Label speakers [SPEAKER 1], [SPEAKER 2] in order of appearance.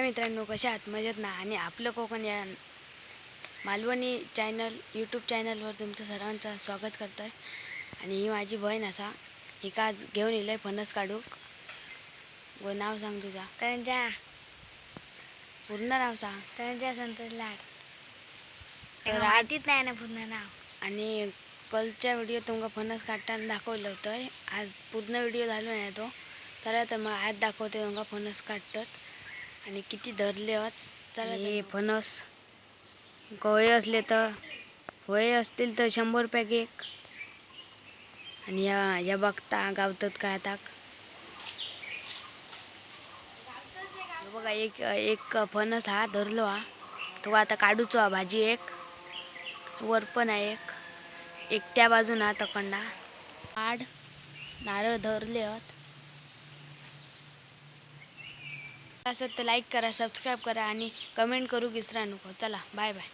[SPEAKER 1] मित्रांनो, कशा आहात? मजेत ना? आणि आपलं कोकण या मालवणी यूट्यूब चॅनलवर तुमचं सर्वांचं स्वागत करतो आहे. आणि ही माझी बहीण असा हिका आज घेऊन येईल फणस काढूक. व नाव सांग तुझा?
[SPEAKER 2] तनुजा.
[SPEAKER 1] पूर्ण नाव सांग.
[SPEAKER 2] तनुजा संतोष लाड.
[SPEAKER 1] तर
[SPEAKER 2] माहितीच नाही ना पूर्ण नाव.
[SPEAKER 1] आणि कलच्या व्हिडिओ तुमका फणस काढताना दाखवलं होतं. आज पूर्ण व्हिडिओ झालो नाही तो, तर मग आज दाखवते तुमका फणस काढतात आणि किती धरले आहेत. चला, हे फणस कोळे असले तर होय असतील तर 100 रुपये एक. आणि या बघता गावतात काय आता बघा. एक फणस हा धरलो हा, तो आता काढूचो हा. भाजी एक वर पण आहे, एक त्या बाजून हा तकंडा आड नारळ धरले आहेत. असं तर लाईक करा, सबस्क्राईब करा आणि कमेंट करू विसरा नको. चला, बाय बाय.